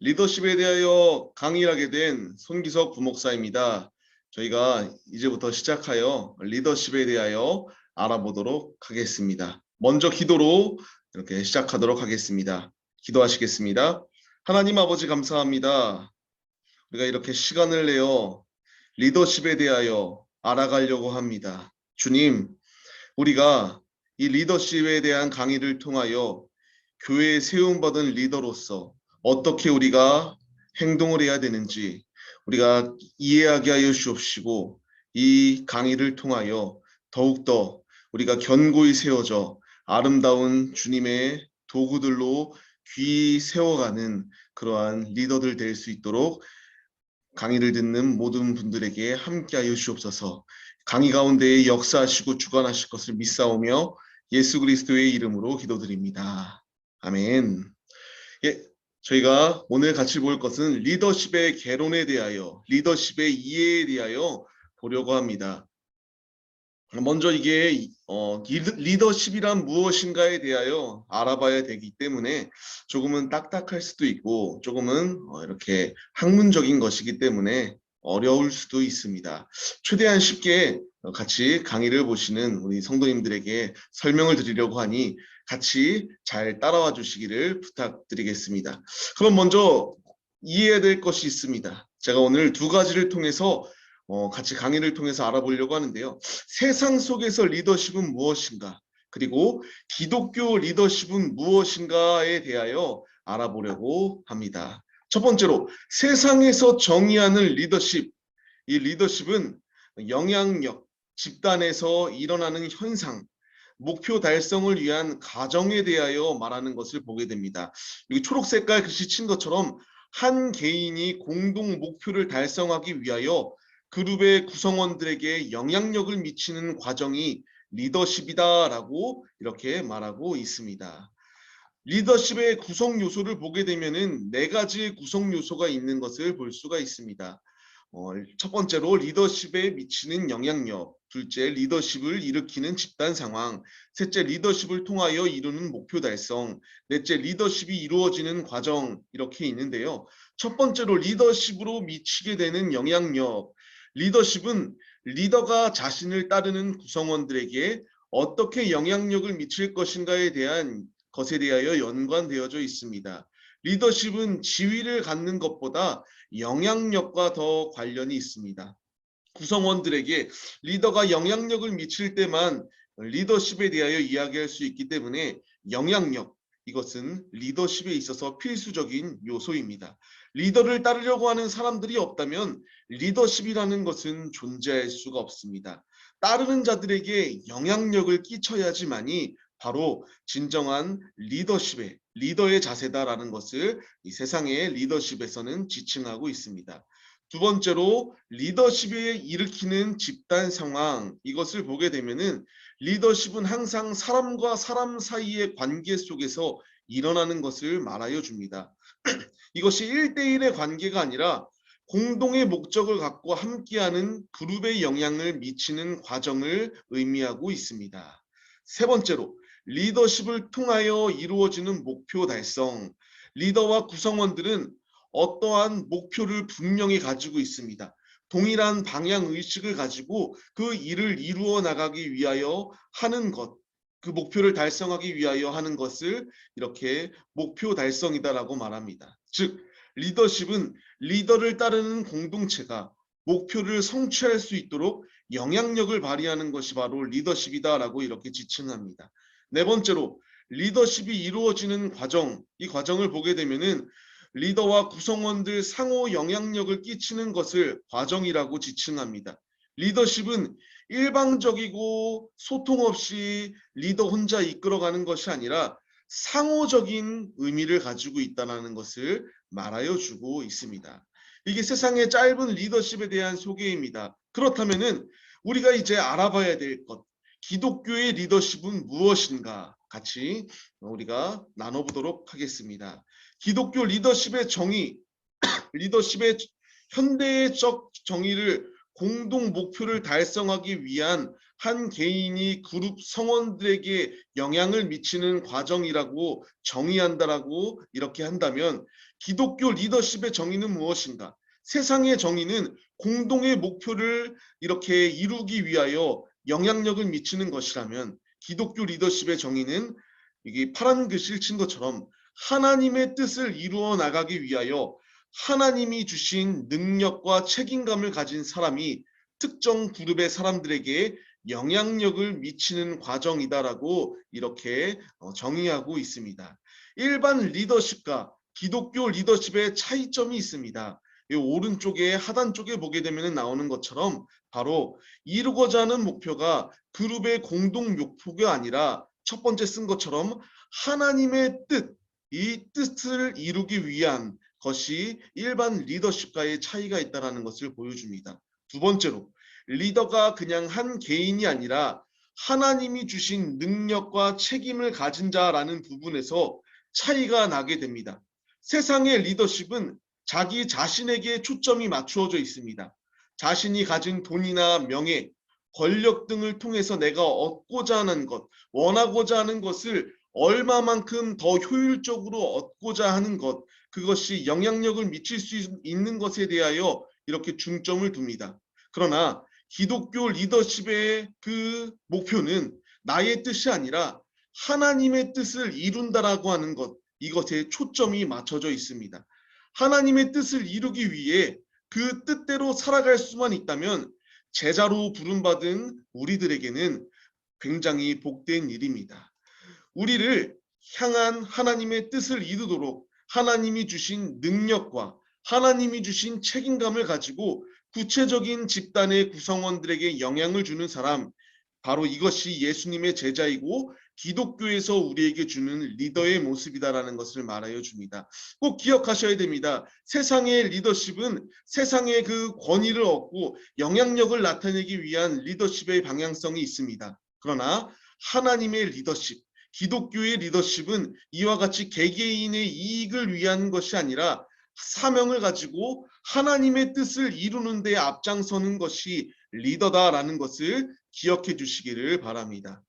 리더십에 대하여 강의를 하게 된 손기석 부목사입니다. 저희가 이제부터 시작하여 리더십에 대하여 알아보도록 하겠습니다. 먼저 기도로 이렇게 시작하도록 하겠습니다. 기도하시겠습니다. 하나님 아버지 감사합니다. 우리가 이렇게 시간을 내어 리더십에 대하여 알아가려고 합니다. 주님, 우리가 이 리더십에 대한 강의를 통하여 교회에 세움받은 리더로서 어떻게 우리가 행동을 해야 되는지 우리가 이해하게 하여 주옵시고, 이 강의를 통하여 더욱더 우리가 견고히 세워져 아름다운 주님의 도구들로 귀히 세워가는 그러한 리더들 될 수 있도록 강의를 듣는 모든 분들에게 함께하여 주옵소서. 강의 가운데 역사하시고 주관하실 것을 믿사오며 예수 그리스도의 이름으로 기도드립니다. 아멘. 예, 저희가 오늘 같이 볼 것은 리더십의 개론에 대하여, 리더십의 이해에 대하여 보려고 합니다. 먼저 이게 리더십이란 무엇인가에 대하여 알아봐야 되기 때문에 조금은 딱딱할 수도 있고 조금은 이렇게 학문적인 것이기 때문에 어려울 수도 있습니다. 최대한 쉽게 같이 강의를 보시는 우리 성도님들에게 설명을 드리려고 하니 같이 잘 따라와 주시기를 부탁드리겠습니다. 그럼 먼저 이해해야 될 것이 있습니다. 제가 오늘 두 가지를 통해서 같이 강의를 통해서 알아보려고 하는데요. 세상 속에서 리더십은 무엇인가? 그리고 기독교 리더십은 무엇인가에 대하여 알아보려고 합니다. 첫 번째로 세상에서 정의하는 리더십. 이 리더십은 영향력, 집단에서 일어나는 현상, 목표 달성을 위한 과정에 대하여 말하는 것을 보게 됩니다. 여기 초록색깔 글씨 친 것처럼 한 개인이 공동 목표를 달성하기 위하여 그룹의 구성원들에게 영향력을 미치는 과정이 리더십이다라고 이렇게 말하고 있습니다. 리더십의 구성 요소를 보게 되면은 네 가지의 구성 요소가 있는 것을 볼 수가 있습니다. 첫 번째로 리더십에 미치는 영향력, 둘째 리더십을 일으키는 집단 상황, 셋째 리더십을 통하여 이루는 목표 달성, 넷째 리더십이 이루어지는 과정, 이렇게 있는데요. 첫 번째로 리더십으로 미치게 되는 영향력. 리더십은 리더가 자신을 따르는 구성원들에게 어떻게 영향력을 미칠 것인가에 대한 것에 대하여 연관되어져 있습니다. 리더십은 지위를 갖는 것보다 영향력과 더 관련이 있습니다. 구성원들에게 리더가 영향력을 미칠 때만 리더십에 대하여 이야기할 수 있기 때문에 영향력, 이것은 리더십에 있어서 필수적인 요소입니다. 리더를 따르려고 하는 사람들이 없다면 리더십이라는 것은 존재할 수가 없습니다. 따르는 자들에게 영향력을 끼쳐야지만이 바로 진정한 리더의 자세다라는 것을 이 세상의 리더십에서는 지칭하고 있습니다. 두 번째로 리더십이 일으키는 집단 상황, 이것을 보게 되면은 리더십은 항상 사람과 사람 사이의 관계 속에서 일어나는 것을 말하여 줍니다. 이것이 1대1의 관계가 아니라 공동의 목적을 갖고 함께하는 그룹의 영향을 미치는 과정을 의미하고 있습니다. 세 번째로 리더십을 통하여 이루어지는 목표 달성. 리더와 구성원들은 어떠한 목표를 분명히 가지고 있습니다. 동일한 방향 의식을 가지고 그 일을 이루어 나가기 위하여 하는 것, 그 목표를 달성하기 위하여 하는 것을 이렇게 목표 달성이다라고 말합니다. 즉 리더십은 리더를 따르는 공동체가 목표를 성취할 수 있도록 영향력을 발휘하는 것이 바로 리더십이다라고 이렇게 지칭합니다. 네 번째로 리더십이 이루어지는 과정, 이 과정을 보게 되면은 리더와 구성원들 상호 영향력을 끼치는 것을 과정이라고 지칭합니다. 리더십은 일방적이고 소통 없이 리더 혼자 이끌어가는 것이 아니라 상호적인 의미를 가지고 있다는 것을 말하여 주고 있습니다. 이게 세상의 짧은 리더십에 대한 소개입니다. 그렇다면은 우리가 이제 알아봐야 될 것, 기독교의 리더십은 무엇인가 같이 우리가 나눠보도록 하겠습니다. 기독교 리더십의 정의, 리더십의 현대적 정의를 공동 목표를 달성하기 위한 한 개인이 그룹 성원들에게 영향을 미치는 과정이라고 정의한다라고 이렇게 한다면 기독교 리더십의 정의는 무엇인가? 세상의 정의는 공동의 목표를 이렇게 이루기 위하여 영향력을 미치는 것이라면 기독교 리더십의 정의는 이게 파란 글씨를 친 것처럼 하나님의 뜻을 이루어 나가기 위하여 하나님이 주신 능력과 책임감을 가진 사람이 특정 그룹의 사람들에게 영향력을 미치는 과정이다라고 이렇게 정의하고 있습니다. 일반 리더십과 기독교 리더십의 차이점이 있습니다. 이 오른쪽에 하단 쪽에 보게 되면 나오는 것처럼 바로 이루고자 하는 목표가 그룹의 공동 목표가 아니라 첫 번째 쓴 것처럼 하나님의 뜻, 이 뜻을 이루기 위한 것이 일반 리더십과의 차이가 있다는 것을 보여줍니다. 두 번째로 리더가 그냥 한 개인이 아니라 하나님이 주신 능력과 책임을 가진 자라는 부분에서 차이가 나게 됩니다. 세상의 리더십은 자기 자신에게 초점이 맞추어져 있습니다. 자신이 가진 돈이나 명예, 권력 등을 통해서 내가 얻고자 하는 것, 원하고자 하는 것을 얼마만큼 더 효율적으로 얻고자 하는 것, 그것이 영향력을 미칠 수 있는 것에 대하여 이렇게 중점을 둡니다. 그러나 기독교 리더십의 그 목표는 나의 뜻이 아니라 하나님의 뜻을 이룬다라고 하는 것, 이것에 초점이 맞춰져 있습니다. 하나님의 뜻을 이루기 위해 그 뜻대로 살아갈 수만 있다면 제자로 부름받은 우리들에게는 굉장히 복된 일입니다. 우리를 향한 하나님의 뜻을 이루도록 하나님이 주신 능력과 하나님이 주신 책임감을 가지고 구체적인 집단의 구성원들에게 영향을 주는 사람, 바로 이것이 예수님의 제자이고 기독교에서 우리에게 주는 리더의 모습이다라는 것을 말하여 줍니다. 꼭 기억하셔야 됩니다. 세상의 리더십은 세상의 그 권위를 얻고 영향력을 나타내기 위한 리더십의 방향성이 있습니다. 그러나 하나님의 리더십, 기독교의 리더십은 이와 같이 개개인의 이익을 위한 것이 아니라 사명을 가지고 하나님의 뜻을 이루는 데 앞장서는 것이 리더다라는 것을 기억해 주시기를 바랍니다.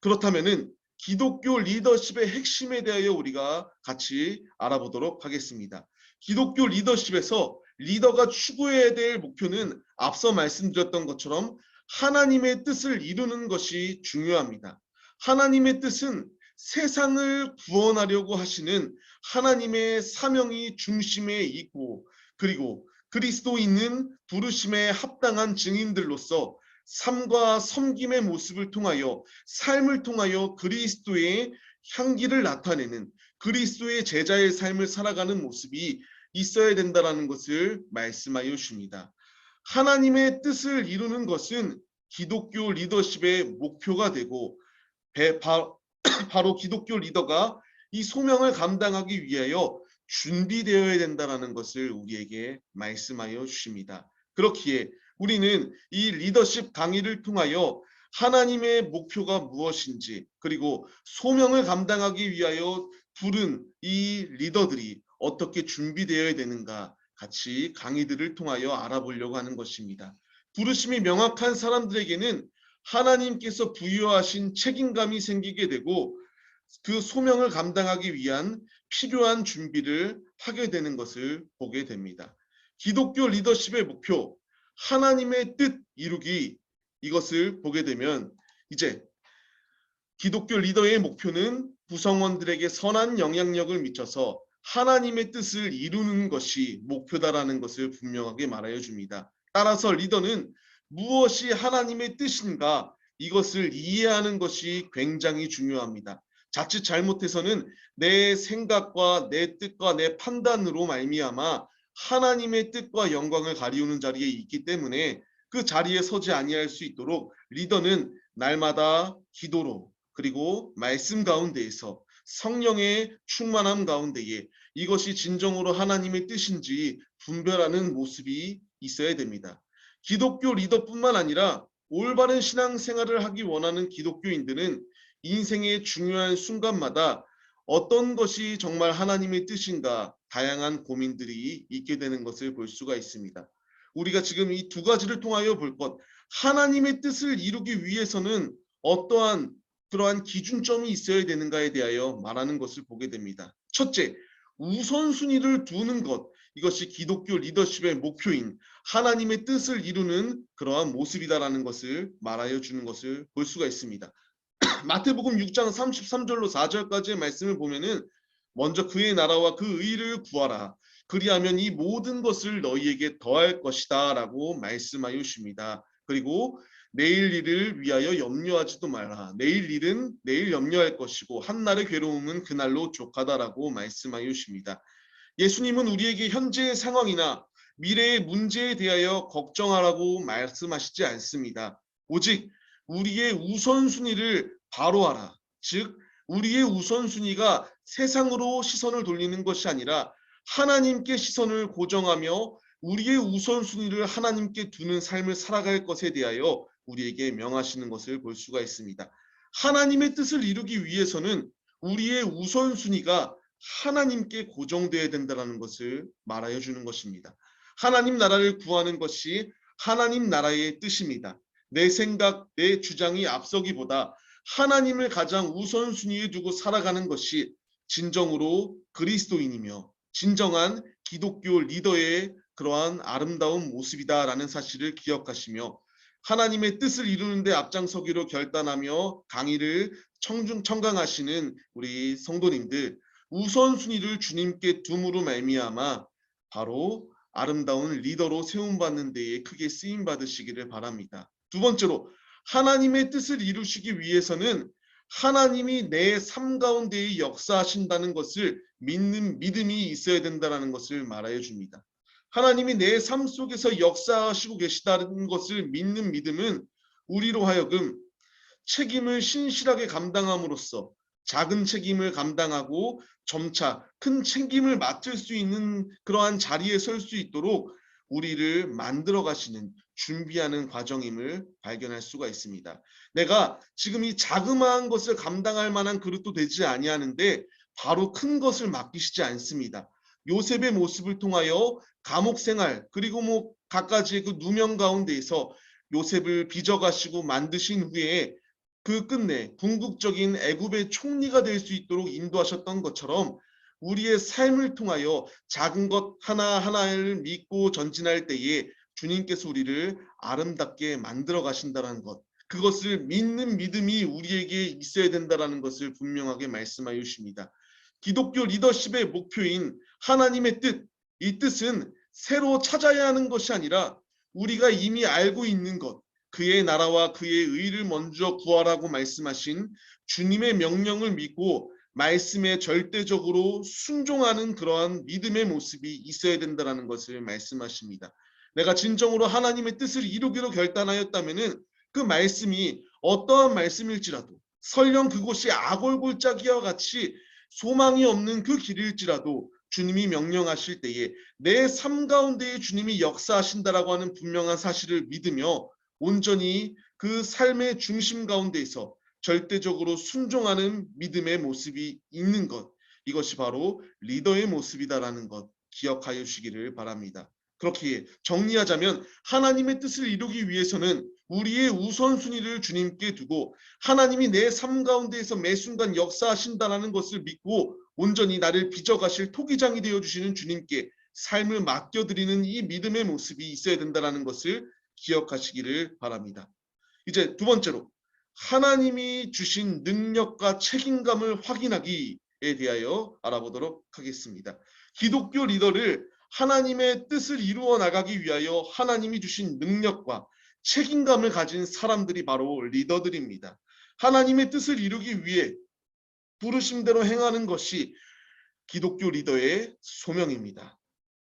그렇다면은 기독교 리더십의 핵심에 대하여 우리가 같이 알아보도록 하겠습니다. 기독교 리더십에서 리더가 추구해야 될 목표는 앞서 말씀드렸던 것처럼 하나님의 뜻을 이루는 것이 중요합니다. 하나님의 뜻은 세상을 구원하려고 하시는 하나님의 사명이 중심에 있고, 그리고 그리스도인은 부르심에 합당한 증인들로서 삶과 섬김의 모습을 통하여 삶을 통하여 그리스도의 향기를 나타내는 그리스도의 제자의 삶을 살아가는 모습이 있어야 된다는 것을 말씀하여 주십니다. 하나님의 뜻을 이루는 것은 기독교 리더십의 목표가 되고 바로 기독교 리더가 이 소명을 감당하기 위하여 준비되어야 된다는 것을 우리에게 말씀하여 주십니다. 그렇기에 우리는 이 리더십 강의를 통하여 하나님의 목표가 무엇인지, 그리고 소명을 감당하기 위하여 부른 이 리더들이 어떻게 준비되어야 되는가 같이 강의들을 통하여 알아보려고 하는 것입니다. 부르심이 명확한 사람들에게는 하나님께서 부여하신 책임감이 생기게 되고 그 소명을 감당하기 위한 필요한 준비를 하게 되는 것을 보게 됩니다. 기독교 리더십의 목표, 하나님의 뜻 이루기, 이것을 보게 되면 이제 기독교 리더의 목표는 구성원들에게 선한 영향력을 미쳐서 하나님의 뜻을 이루는 것이 목표다라는 것을 분명하게 말하여 줍니다. 따라서 리더는 무엇이 하나님의 뜻인가, 이것을 이해하는 것이 굉장히 중요합니다. 자칫 잘못해서는 내 생각과 내 뜻과 내 판단으로 말미암아 하나님의 뜻과 영광을 가리우는 자리에 있기 때문에 그 자리에 서지 아니할 수 있도록 리더는 날마다 기도로, 그리고 말씀 가운데에서 성령의 충만함 가운데에 이것이 진정으로 하나님의 뜻인지 분별하는 모습이 있어야 됩니다. 기독교 리더뿐만 아니라 올바른 신앙생활을 하기 원하는 기독교인들은 인생의 중요한 순간마다 어떤 것이 정말 하나님의 뜻인가 다양한 고민들이 있게 되는 것을 볼 수가 있습니다. 우리가 지금 이 두 가지를 통하여 볼 것, 하나님의 뜻을 이루기 위해서는 어떠한 그러한 기준점이 있어야 되는가에 대하여 말하는 것을 보게 됩니다. 첫째, 우선순위를 두는 것. 이것이 기독교 리더십의 목표인 하나님의 뜻을 이루는 그러한 모습이다라는 것을 말하여 주는 것을 볼 수가 있습니다. 마태복음 6장 33절로 4절까지의 말씀을 보면은 먼저 그의 나라와 그 의를 구하라. 그리하면 이 모든 것을 너희에게 더할 것이다 라고 말씀하여 주십니다. 그리고 내일 일을 위하여 염려하지도 말라. 내일 일은 내일 염려할 것이고 한날의 괴로움은 그날로 족하다라고 말씀하여 주십니다. 예수님은 우리에게 현재의 상황이나 미래의 문제에 대하여 걱정하라고 말씀하시지 않습니다. 오직 우리의 우선순위를 바로 하라. 즉 우리의 우선순위가 세상으로 시선을 돌리는 것이 아니라 하나님께 시선을 고정하며 우리의 우선순위를 하나님께 두는 삶을 살아갈 것에 대하여 우리에게 명하시는 것을 볼 수가 있습니다. 하나님의 뜻을 이루기 위해서는 우리의 우선순위가 하나님께 고정되어야 된다는 것을 말하여 주는 것입니다. 하나님 나라를 구하는 것이 하나님 나라의 뜻입니다. 내 생각, 내 주장이 앞서기보다 하나님을 가장 우선순위에 두고 살아가는 것이 진정으로 그리스도인이며 진정한 기독교 리더의 그러한 아름다운 모습이다라는 사실을 기억하시며 하나님의 뜻을 이루는 데 앞장서기로 결단하며 강의를 청강하시는 우리 성도님들, 우선순위를 주님께 둠으로 말미암아 바로 아름다운 리더로 세움받는 데에 크게 쓰임 받으시기를 바랍니다. 두 번째로 하나님의 뜻을 이루시기 위해서는 하나님이 내 삶 가운데에 역사하신다는 것을 믿는 믿음이 있어야 된다는 것을 말하여 줍니다. 하나님이 내 삶 속에서 역사하시고 계시다는 것을 믿는 믿음은 우리로 하여금 책임을 신실하게 감당함으로써 작은 책임을 감당하고 점차 큰 책임을 맡을 수 있는 그러한 자리에 설 수 있도록 우리를 만들어 가시는 준비하는 과정임을 발견할 수가 있습니다. 내가 지금 이 자그마한 것을 감당할 만한 그릇도 되지 아니하는데 바로 큰 것을 맡기시지 않습니다. 요셉의 모습을 통하여 감옥 생활 그리고 갖가지의 그 누명 가운데에서 요셉을 빚어가시고 만드신 후에 그 끝내 궁극적인 애굽의 총리가 될 수 있도록 인도하셨던 것처럼 우리의 삶을 통하여 작은 것 하나하나를 믿고 전진할 때에 주님께서 우리를 아름답게 만들어 가신다는 것, 그것을 믿는 믿음이 우리에게 있어야 된다는 것을 분명하게 말씀하여 주십니다. 기독교 리더십의 목표인 하나님의 뜻, 이 뜻은 새로 찾아야 하는 것이 아니라 우리가 이미 알고 있는 것, 그의 나라와 그의 의를 먼저 구하라고 말씀하신 주님의 명령을 믿고 말씀에 절대적으로 순종하는 그러한 믿음의 모습이 있어야 된다는 것을 말씀하십니다. 내가 진정으로 하나님의 뜻을 이루기로 결단하였다면 그 말씀이 어떠한 말씀일지라도 설령 그곳이 아골골짜기와 같이 소망이 없는 그 길일지라도 주님이 명령하실 때에 내 삶 가운데에 주님이 역사하신다라고 하는 분명한 사실을 믿으며 온전히 그 삶의 중심 가운데에서 절대적으로 순종하는 믿음의 모습이 있는 것, 이것이 바로 리더의 모습이다라는 것 기억하여 주시기를 바랍니다. 그렇게 정리하자면 하나님의 뜻을 이루기 위해서는 우리의 우선순위를 주님께 두고 하나님이 내 삶 가운데에서 매 순간 역사하신다는 것을 믿고 온전히 나를 빚어가실 토기장이 되어주시는 주님께 삶을 맡겨드리는 이 믿음의 모습이 있어야 된다는 것을 기억하시기를 바랍니다. 이제 두 번째로 하나님이 주신 능력과 책임감을 확인하기에 대하여 알아보도록 하겠습니다. 기독교 리더를 하나님의 뜻을 이루어 나가기 위하여 하나님이 주신 능력과 책임감을 가진 사람들이 바로 리더들입니다. 하나님의 뜻을 이루기 위해 부르심대로 행하는 것이 기독교 리더의 소명입니다.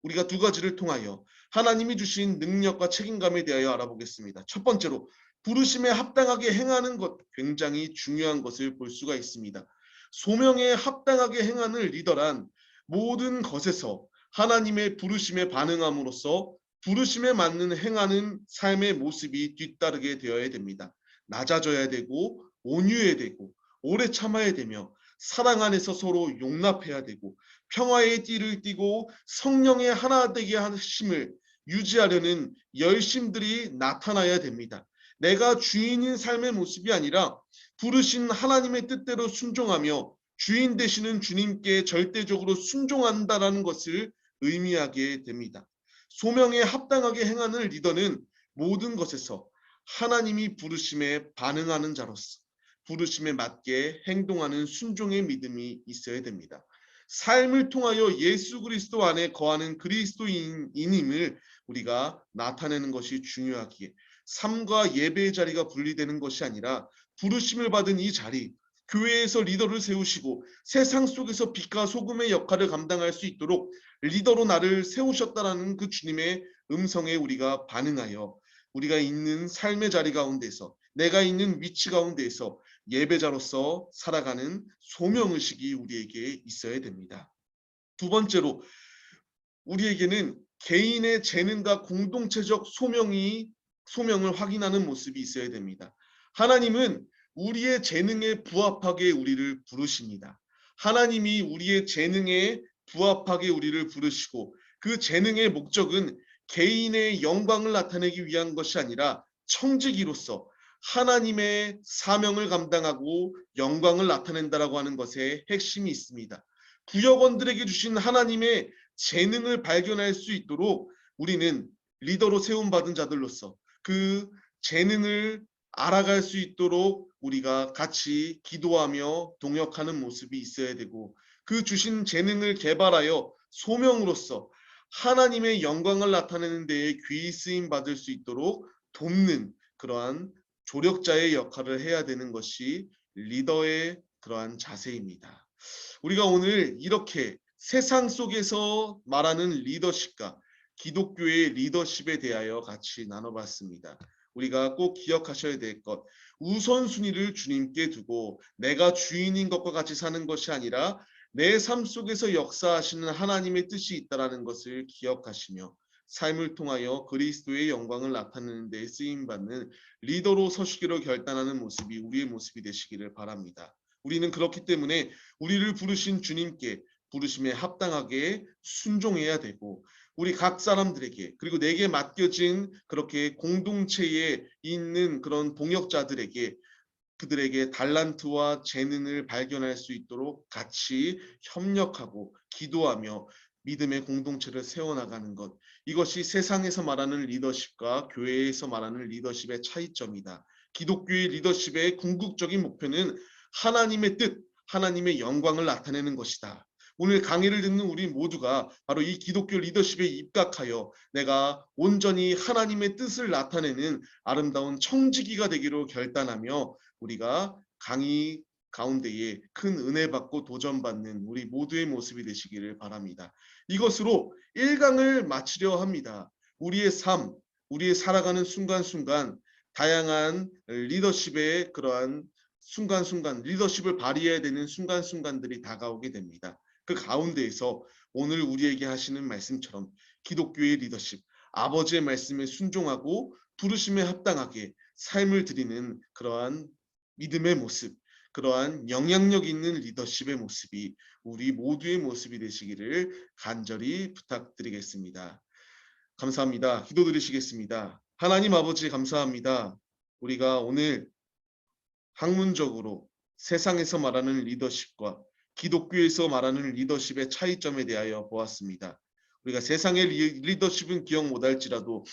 우리가 두 가지를 통하여 하나님이 주신 능력과 책임감에 대하여 알아보겠습니다. 첫 번째로 부르심에 합당하게 행하는 것, 굉장히 중요한 것을 볼 수가 있습니다. 소명에 합당하게 행하는 리더란 모든 것에서 하나님의 부르심에 반응함으로써 부르심에 맞는 행하는 삶의 모습이 뒤따르게 되어야 됩니다. 낮아져야 되고 온유해야 되고 오래 참아야 되며 사랑 안에서 서로 용납해야 되고 평화의 띠를 띠고 성령의 하나 되게 하심을 유지하려는 열심들이 나타나야 됩니다. 내가 주인인 삶의 모습이 아니라 부르신 하나님의 뜻대로 순종하며 주인 되시는 주님께 절대적으로 순종한다라는 것을 의미하게 됩니다. 소명에 합당하게 행하는 리더는 모든 것에서 하나님이 부르심에 반응하는 자로서 부르심에 맞게 행동하는 순종의 믿음이 있어야 됩니다. 삶을 통하여 예수 그리스도 안에 거하는 그리스도인임을 우리가 나타내는 것이 중요하기에 삶과 예배의 자리가 분리되는 것이 아니라 부르심을 받은 이 자리, 교회에서 리더를 세우시고 세상 속에서 빛과 소금의 역할을 감당할 수 있도록 리더로 나를 세우셨다라는 그 주님의 음성에 우리가 반응하여 우리가 있는 삶의 자리 가운데서 내가 있는 위치 가운데에서 예배자로서 살아가는 소명의식이 우리에게 있어야 됩니다. 두 번째로 우리에게는 개인의 재능과 공동체적 소명을 확인하는 모습이 있어야 됩니다. 하나님은 우리의 재능에 부합하게 우리를 부르십니다. 하나님이 우리의 재능에 부합하게 우리를 부르시고 그 재능의 목적은 개인의 영광을 나타내기 위한 것이 아니라 청지기로서 하나님의 사명을 감당하고 영광을 나타낸다라고 하는 것에 핵심이 있습니다. 구역원들에게 주신 하나님의 재능을 발견할 수 있도록 우리는 리더로 세움받은 자들로서 그 재능을 알아갈 수 있도록 우리가 같이 기도하며 동역하는 모습이 있어야 되고 그 주신 재능을 개발하여 소명으로서 하나님의 영광을 나타내는 데에 귀히 쓰임 받을 수 있도록 돕는 그러한 조력자의 역할을 해야 되는 것이 리더의 그러한 자세입니다. 우리가 오늘 이렇게 세상 속에서 말하는 리더십과 기독교의 리더십에 대하여 같이 나눠봤습니다. 우리가 꼭 기억하셔야 될 것, 우선순위를 주님께 두고 내가 주인인 것과 같이 사는 것이 아니라 내 삶 속에서 역사하시는 하나님의 뜻이 있다는 것을 기억하시며 삶을 통하여 그리스도의 영광을 나타내는 데 쓰임받는 리더로 서시기로 결단하는 모습이 우리의 모습이 되시기를 바랍니다. 우리는 그렇기 때문에 우리를 부르신 주님께 부르심에 합당하게 순종해야 되고 우리 각 사람들에게 그리고 내게 맡겨진 그렇게 공동체에 있는 그런 동역자들에게 그들에게 달란트와 재능을 발견할 수 있도록 같이 협력하고 기도하며 믿음의 공동체를 세워나가는 것. 이것이 세상에서 말하는 리더십과 교회에서 말하는 리더십의 차이점이다. 기독교의 리더십의 궁극적인 목표는 하나님의 뜻, 하나님의 영광을 나타내는 것이다. 오늘 강의를 듣는 우리 모두가 바로 이 기독교 리더십에 입각하여 내가 온전히 하나님의 뜻을 나타내는 아름다운 청지기가 되기로 결단하며 우리가 강의 가운데에 큰 은혜 받고 도전받는 우리 모두의 모습이 되시기를 바랍니다. 이것으로 1강을 마치려 합니다. 우리의 삶, 우리의 살아가는 순간순간 다양한 리더십의 그러한 순간순간, 리더십을 발휘해야 되는 순간순간들이 다가오게 됩니다. 그 가운데에서 오늘 우리에게 하시는 말씀처럼 기독교의 리더십, 아버지의 말씀에 순종하고 부르심에 합당하게 삶을 드리는 그러한 믿음의 모습, 그러한 영향력 있는 리더십의 모습이 우리 모두의 모습이 되시기를 간절히 부탁드리겠습니다. 감사합니다. 기도드리시겠습니다. 하나님 아버지 감사합니다. 우리가 오늘 학문적으로 세상에서 말하는 리더십과 기독교에서 말하는 리더십의 차이점에 대하여 보았습니다. 우리가 세상의 리더십은 기억 못할지라도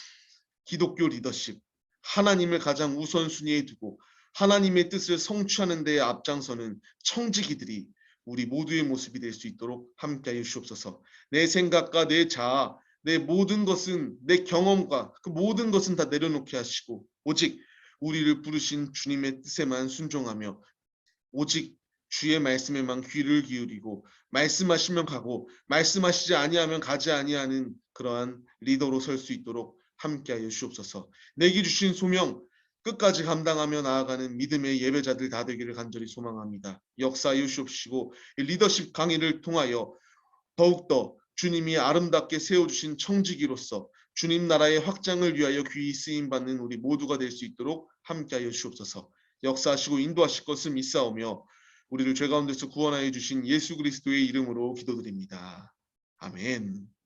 기독교 리더십, 하나님을 가장 우선순위에 두고 하나님의 뜻을 성취하는 데에 앞장서는 청지기들이 우리 모두의 모습이 될 수 있도록 함께하여 주옵소서. 내 생각과 내 자아, 내 모든 것은 내 경험과 그 모든 것은 다 내려놓게 하시고 오직 우리를 부르신 주님의 뜻에만 순종하며 오직 주의 말씀에만 귀를 기울이고 말씀하시면 가고 말씀하시지 아니하면 가지 아니하는 그러한 리더로 설 수 있도록 함께하여 주옵소서. 내게 주신 소명 끝까지 감당하며 나아가는 믿음의 예배자들 다 되기를 간절히 소망합니다. 역사하여 주옵시고 리더십 강의를 통하여 더욱더 주님이 아름답게 세워주신 청지기로서 주님 나라의 확장을 위하여 귀히 쓰임받는 우리 모두가 될 수 있도록 함께하여 주옵소서. 역사하시고 인도하실 것을 믿사오며 우리를 죄 가운데서 구원하여 주신 예수 그리스도의 이름으로 기도드립니다. 아멘.